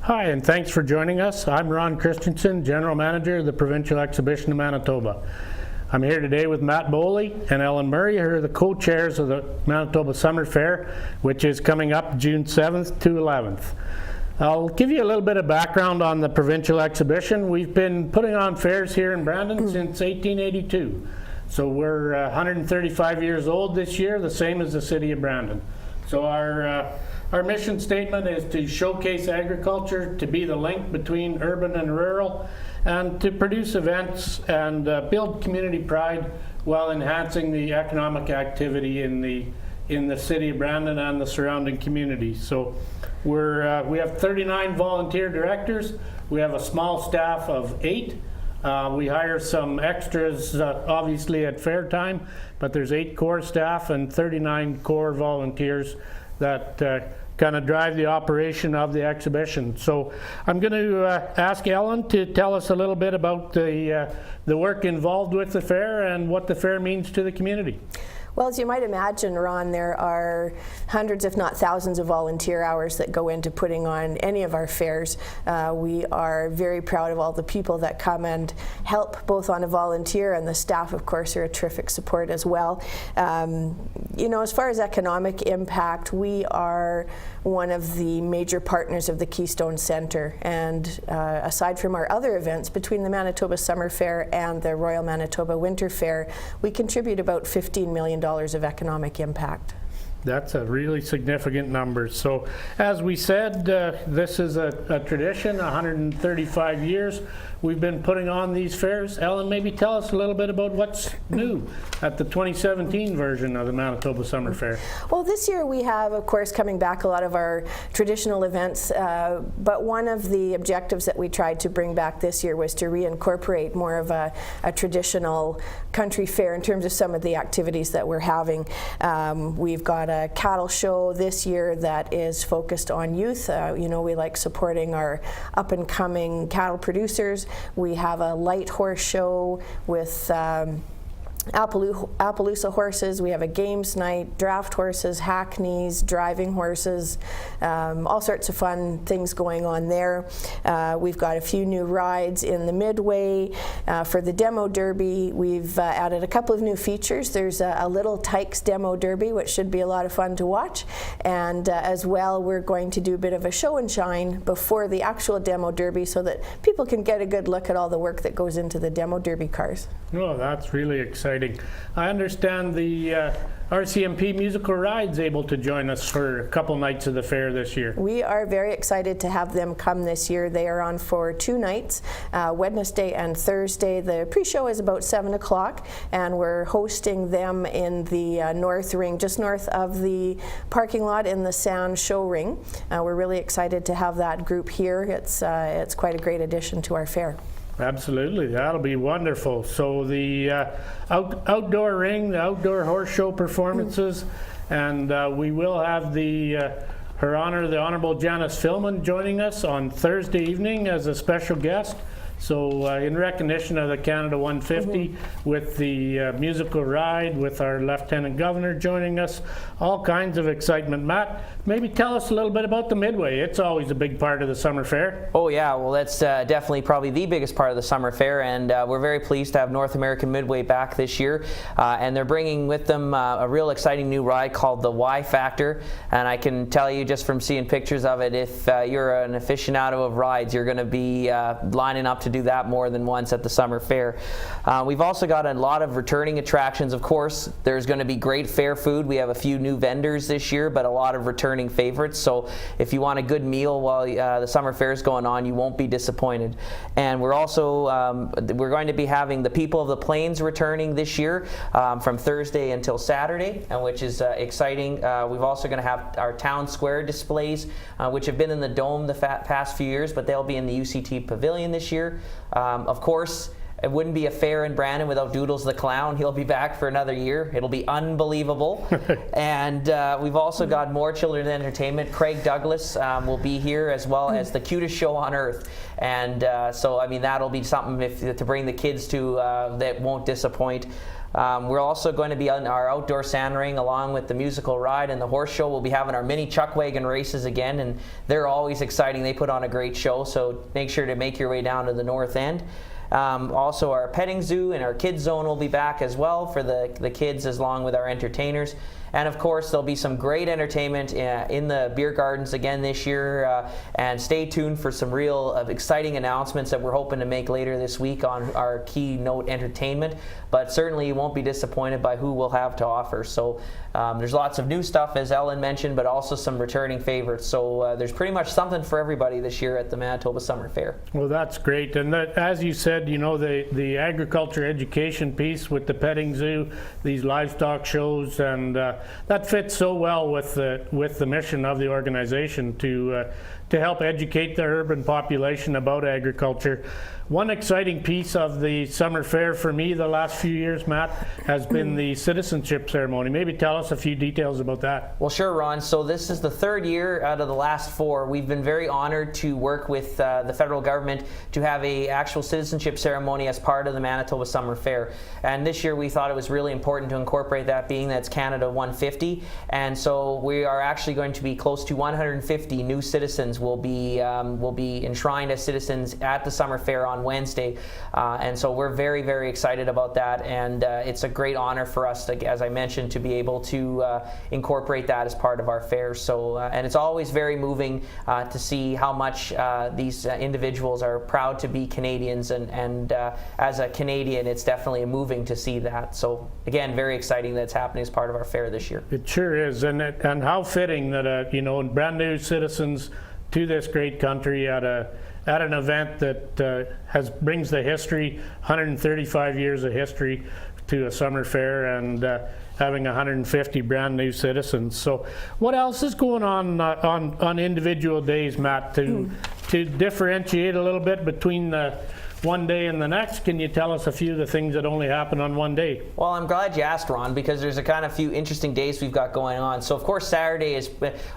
Hi, and thanks for joining us. I'm Ron Christensen, General Manager of the Provincial Exhibition of Manitoba. I'm here today with Matt Bowley and Ellen Murray, who are the co-chairs of the Manitoba Summer Fair, which is coming up June 7th to 11th. I'll give you a little bit of background on the Provincial Exhibition. We've been putting on fairs here in Brandon since 1882. So we're 135 years old this year, the same as the city of Brandon. So our mission statement is to showcase agriculture, to be the link between urban and rural, and to produce events and build community pride while enhancing the economic activity in the city of Brandon and the surrounding communities. So we have 39 volunteer directors. We have a small staff of 8. We hire some extras, obviously at fair time, but there's 8 core staff and 39 core volunteers that kind of drive the operation of the exhibition. So I'm going to ask Ellen to tell us a little bit about the work involved with the fair and what the fair means to the community. Well, as you might imagine, Ron, there are hundreds, if not thousands, of volunteer hours that go into putting on any of our fairs. We are very proud of all the people that come and help, both on a volunteer, and the staff, of course, are a terrific support as well. You know, as far as economic impact, we are one of the major partners of the Keystone Centre, and aside from our other events, between the Manitoba Summer Fair and the Royal Manitoba Winter Fair, we contribute about $15 million of economic impact. That's a really significant number. So as we said, this is a tradition, 135 years. We've been putting on these fairs. Ellen, maybe tell us a little bit about what's new at the 2017 version of the Manitoba Summer Fair. Well, this year we have, of course, coming back a lot of our traditional events, but one of the objectives that we tried to bring back this year was to reincorporate more of a traditional country fair in terms of some of the activities that we're having. We've got a cattle show this year that is focused on youth. You know, we like supporting our up-and-coming cattle producers. We have a light horse show with Appaloosa horses. We have a games night, draft horses, hackneys, driving horses, all sorts of fun things going on there. We've got a few new rides in the Midway. For the demo derby, we've added a couple of new features. There's a little Tykes demo derby, which should be a lot of fun to watch. And as well, we're going to do a bit of a show and shine before the actual demo derby so that people can get a good look at all the work that goes into the demo derby cars. Oh, that's really exciting. I understand the RCMP Musical Ride's able to join us for a couple nights of the fair this year. We are very excited to have them come this year. They are on for 2 nights, Wednesday and Thursday. The pre-show is about 7 o'clock, and we're hosting them in the North Ring, just north of the parking lot in the Sound Show Ring. We're really excited to have that group here. It's quite a great addition to our fair. Absolutely, that'll be wonderful. So the outdoor ring, the outdoor horse show performances, and we will have Her Honor, the Honourable Janice Philman, joining us on Thursday evening as a special guest. So in recognition of the Canada 150, with the musical ride, with our Lieutenant Governor joining us, all kinds of excitement. Matt, maybe tell us a little bit about the Midway. It's always a big part of the summer fair. Oh yeah, well that's definitely probably the biggest part of the summer fair, and we're very pleased to have North American Midway back this year, and they're bringing with them a real exciting new ride called the Y Factor, and I can tell you just from seeing pictures of it, if you're an aficionado of rides, you're going to be lining up to do that more than once at the summer fair. We've also got a lot of returning attractions, of course. There's going to be great fair food. We have a few new vendors this year, but a lot of returning favorites. So if you want a good meal while the summer fair is going on, you won't be disappointed. And we're also we're going to be having the People of the Plains returning this year from Thursday until Saturday, which is exciting. We've also going to have our town square displays, which have been in the Dome the past few years, but they'll be in the UCT Pavilion this year. Of course, It wouldn't be a fair in Brandon without Doodles the Clown. He'll be back for another year. It'll be unbelievable. And we've also got more children's entertainment. Craig Douglas will be here, as well as the cutest show on earth. And so, I mean, that'll be something to bring the kids to that won't disappoint. We're also going to be on our outdoor sand ring along with the musical ride and the horse show. We'll be having our mini chuck wagon races again, and they're always exciting. They put on a great show, so make sure to make your way down to the north end. Also, our petting zoo and our kids zone will be back as well for the kids, along with our entertainers. And of course, there'll be some great entertainment in the beer gardens again this year. And stay tuned for some real exciting announcements that we're hoping to make later this week on our keynote entertainment. But certainly you won't be disappointed by who we'll have to offer. So there's lots of new stuff, as Ellen mentioned, but also some returning favorites. So there's pretty much something for everybody this year at the Manitoba Summer Fair. Well, that's great. And that, as you said, you know, the agriculture education piece with the petting zoo, these livestock shows, and that fits so well with the mission of the organization to help educate the urban population about agriculture. One exciting piece of the summer fair for me the last few years, Matt, has been the citizenship ceremony. Maybe tell us a few details about that. Well, sure, Ron. So this is the third year out of the last 4. We've been very honored to work with the federal government to have a actual citizenship ceremony as part of the Manitoba Summer Fair. And this year we thought it was really important to incorporate that, being that's Canada 150. And so we are actually going to be close to 150 new citizens will be enshrined as citizens at the summer fair on Wednesday, and so we're very, very excited about that, and it's a great honor for us, as I mentioned, to be able to incorporate that as part of our fair. So, and it's always very moving to see how much these individuals are proud to be Canadians, and as a Canadian, it's definitely moving to see that. So, again, very exciting that it's happening as part of our fair this year. It sure is, and how fitting that you know, brand new citizens to this great country at an event that brings the history, 135 years of history to a summer fair, and having 150 brand new citizens. So what else is going on individual days, Matt, to differentiate a little bit between the one day and the next? Can you tell us a few of the things that only happen on one day? Well, I'm glad you asked, Ron, because there's a kind of few interesting days we've got going on. So, of course, Saturday is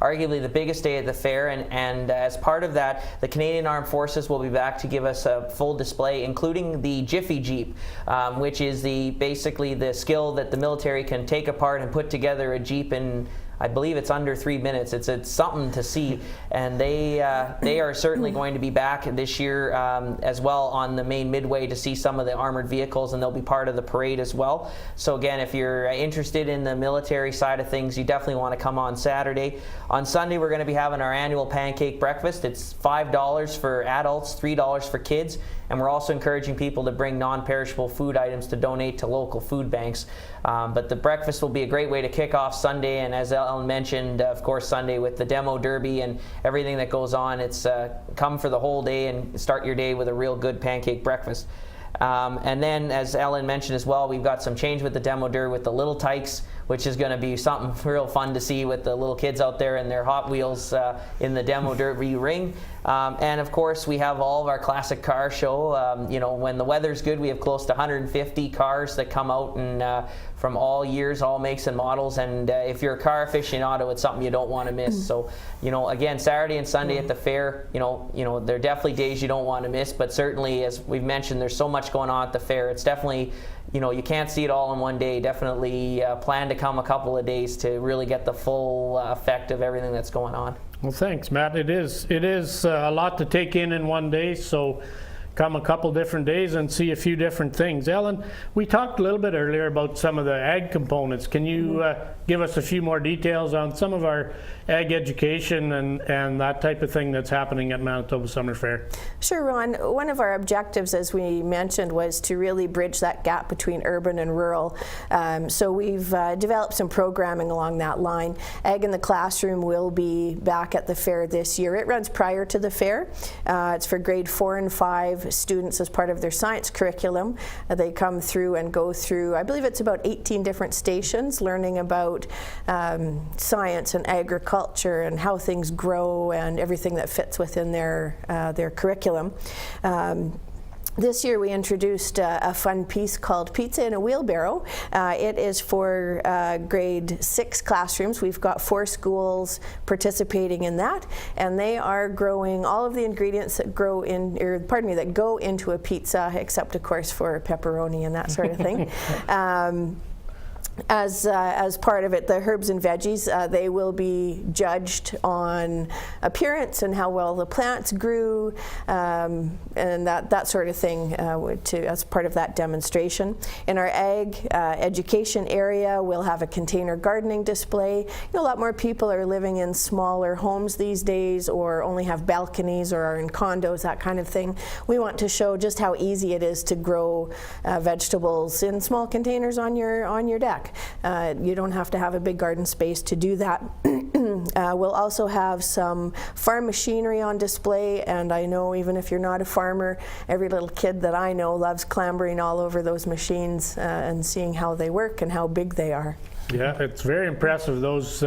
arguably the biggest day at the fair, and as part of that, the Canadian Armed Forces will be back to give us a full display, including the Jiffy Jeep, which is basically the skill that the military can take apart and put together a Jeep in, I believe it's under 3 minutes. It's something to see, and they are certainly going to be back this year as well on the main midway to see some of the armored vehicles, and they'll be part of the parade as well. So again, if you're interested in the military side of things, you definitely want to come on Saturday. On Sunday, we're going to be having our annual pancake breakfast. It's $5 for adults, $3 for kids, and we're also encouraging people to bring non-perishable food items to donate to local food banks. But the breakfast will be a great way to kick off Sunday, and as Ellen mentioned, of course, Sunday with the demo derby and everything that goes on, it's come for the whole day and start your day with a real good pancake breakfast. And then, as Ellen mentioned as well, we've got some change with the demo derby with the little tykes, which is going to be something real fun to see with the little kids out there in their Hot Wheels in the demo derby ring. And of course, we have all of our classic car show. You know, when the weather's good, we have close to 150 cars that come out and from all years, all makes and models. And if you're a car aficionado, it's something you don't want to miss. So, you know, again, Saturday and Sunday at the fair, you know, there are definitely days you don't want to miss. But certainly, as we've mentioned, there's so much going on at the fair. It's definitely, you know, you can't see it all in one day. Definitely plan to come a couple of days to really get the full effect of everything that's going on. Well, thanks, Matt. It is a lot to take in one day, so come a couple different days and see a few different things. Ellen, we talked a little bit earlier about some of the ag components. Can you give us a few more details on some of our ag education and that type of thing that's happening at Manitoba Summer Fair? Sure, Ron. One of our objectives, as we mentioned, was to really bridge that gap between urban and rural. So we've developed some programming along that line. Ag in the Classroom will be back at the fair this year. It runs prior to the fair. It's for grade 4 and 5 students as part of their science curriculum. They come through and go through, I believe it's about 18 different stations, learning about science and agriculture and how things grow and everything that fits within their curriculum. This year we introduced a fun piece called Pizza in a Wheelbarrow. It is for grade 6 classrooms. We've got 4 schools participating in that, and they are growing all of the ingredients that go into a pizza, except of course for pepperoni and that sort of thing. As part of it, the herbs and veggies, they will be judged on appearance and how well the plants grew, and that sort of thing as part of that demonstration. In our ag education area, we'll have a container gardening display. A lot more people are living in smaller homes these days, or only have balconies, or are in condos, that kind of thing. We want to show just how easy it is to grow vegetables in small containers on your deck. You don't have to have a big garden space to do that. We'll also have some farm machinery on display, and I know even if you're not a farmer, every little kid that I know loves clambering all over those machines and seeing how they work and how big they are. Yeah, it's very impressive, those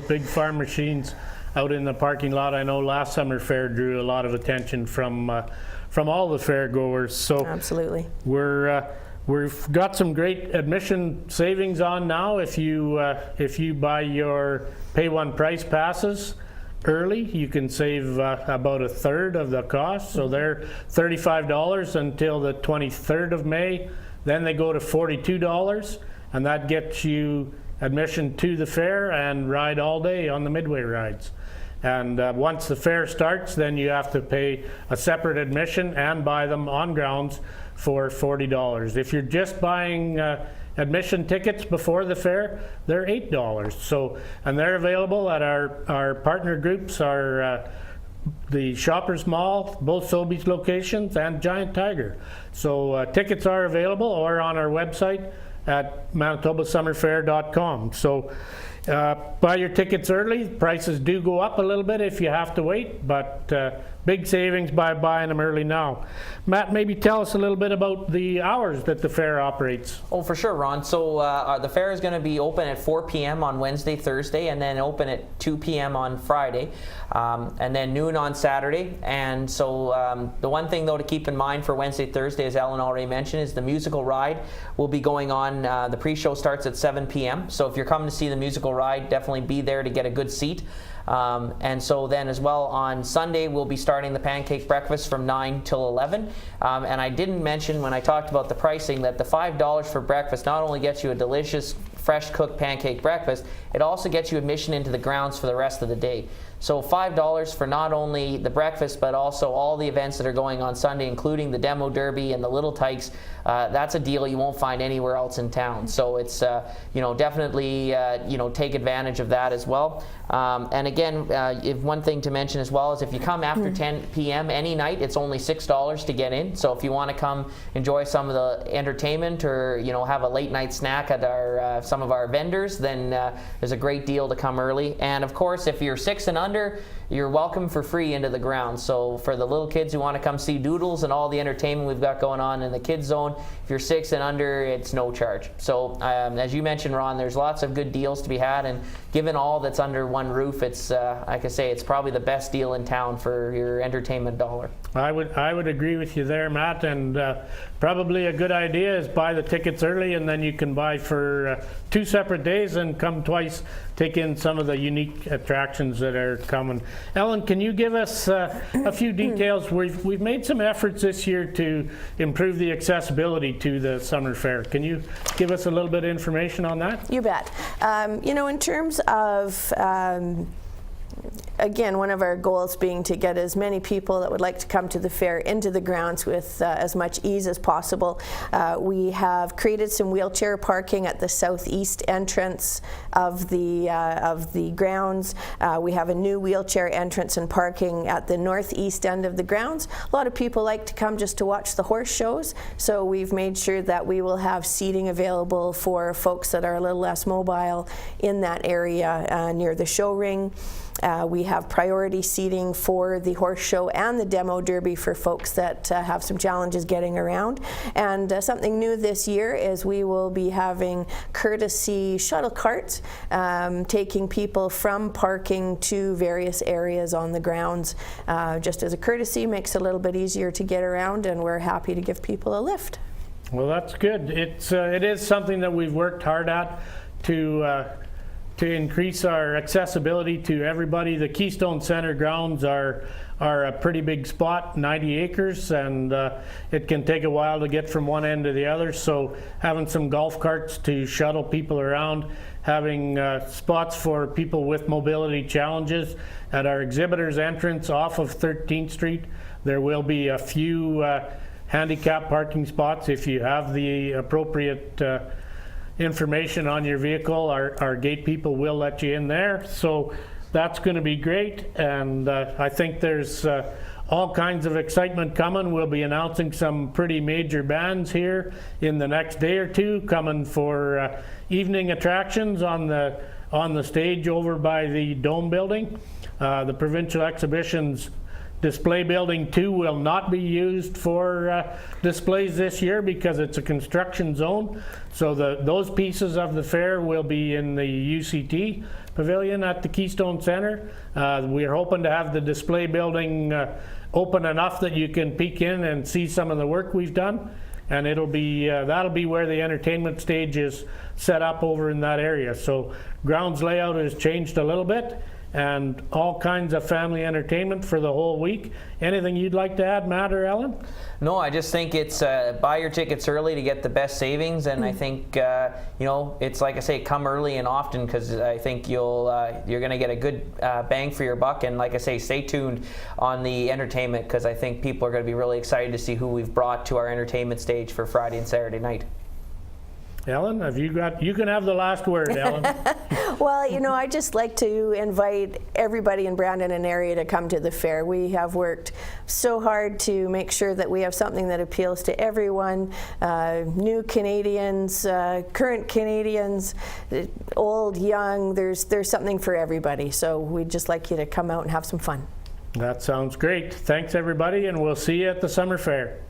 big farm machines out in the parking lot. I know last summer fair drew a lot of attention from all the fair goers. So absolutely. We've got some great admission savings on now. If you buy your pay one price passes early, you can save about a third of the cost. So they're $35 until the 23rd of May. Then they go to $42, and that gets you admission to the fair and ride all day on the Midway rides. And once the fair starts, then you have to pay a separate admission and buy them on grounds for $40. If you're just buying admission tickets before the fair, they're $8. So, and they're available at our partner groups, the Shoppers Mall, both Sobeys locations, and Giant Tiger. So tickets are available or on our website at manitobasummerfair.com. So buy your tickets early. Prices do go up a little bit if you have to wait, but big savings by buying them early now. Matt, maybe tell us a little bit about the hours that the fair operates. Oh, for sure, Ron. So the fair is going to be open at 4 p.m. on Wednesday, Thursday, and then open at 2 p.m. on Friday, and then noon on Saturday. And so the one thing, though, to keep in mind for Wednesday, Thursday, as Ellen already mentioned, is the musical ride will be going on. The pre-show starts at 7 p.m. So if you're coming to see the musical ride, definitely be there to get a good seat. And so then as well on Sunday we'll be starting the pancake breakfast from 9 till 11. And I didn't mention when I talked about the pricing that the $5 for breakfast not only gets you a delicious fresh cooked pancake breakfast, it also gets you admission into the grounds for the rest of the day. So $5 for not only the breakfast but also all the events that are going on Sunday, including the demo derby and the Little Tykes. That's a deal you won't find anywhere else in town. So it's definitely take advantage of that as well. And again, if one thing to mention as well is if you come after 10 p.m. any night, it's only $6 to get in. So if you want to come enjoy some of the entertainment or have a late night snack at some of our vendors, then there's a great deal to come early. And of course, if you're 6 and under, you're welcome for free into the ground. So for the little kids who want to come see Doodles and all the entertainment we've got going on in the kids zone, if you're 6 and under, it's no charge. So as you mentioned, Ron, there's lots of good deals to be had, and given all that's under one roof, it's like I say, it's probably the best deal in town for your entertainment dollar. I would agree with you there, Matt, and probably a good idea is buy the tickets early, and then you can buy for 2 separate days and come twice, take in some of the unique attractions that are coming. Ellen, can you give us a few details? We've made some efforts this year to improve the accessibility to the summer fair. Can you give us a little bit of information on that? You bet. In terms of again, one of our goals being to get as many people that would like to come to the fair into the grounds with as much ease as possible. We have created some wheelchair parking at the southeast entrance of the grounds. We have a new wheelchair entrance and parking at the northeast end of the grounds. A lot of people like to come just to watch the horse shows, so we've made sure that we will have seating available for folks that are a little less mobile in that area near the show ring. We have priority seating for the horse show and the demo derby for folks that have some challenges getting around. And something new this year is we will be having courtesy shuttle carts taking people from parking to various areas on the grounds. Just as a courtesy, makes it a little bit easier to get around, and we're happy to give people a lift. Well, that's good. It is something that we've worked hard at to increase our accessibility to everybody. The Keystone Center grounds are a pretty big spot, 90 acres, and it can take a while to get from one end to the other. So having some golf carts to shuttle people around, having spots for people with mobility challenges at our exhibitors entrance off of 13th Street. There will be a few handicap parking spots if you have the appropriate information on your vehicle. Our gate people will let you in there, so that's going to be great. And I think there's all kinds of excitement coming. We'll be announcing some pretty major bands here in the next day or two, coming for evening attractions on the stage over by the Dome building. The Provincial Exhibitions Display Building 2 will not be used for displays this year because it's a construction zone. So those pieces of the fair will be in the UCT pavilion at the Keystone Center. We're hoping to have the display building open enough that you can peek in and see some of the work we've done. And it'll be that'll be where the entertainment stage is set up over in that area. So grounds layout has changed a little bit, and all kinds of family entertainment for the whole week. Anything you'd like to add, Matt or Ellen? No, I just think it's buy your tickets early to get the best savings, and I think it's like I say, come early and often, because I think you're going to get a good bang for your buck. And like I say, stay tuned on the entertainment, because I think people are going to be really excited to see who we've brought to our entertainment stage for Friday and Saturday night. Ellen, you can have the last word, Ellen. Well, I'd just like to invite everybody in Brandon and area to come to the fair. We have worked so hard to make sure that we have something that appeals to everyone, new Canadians, current Canadians, old, young. There's something for everybody. So we'd just like you to come out and have some fun. That sounds great. Thanks, everybody, and we'll see you at the summer fair.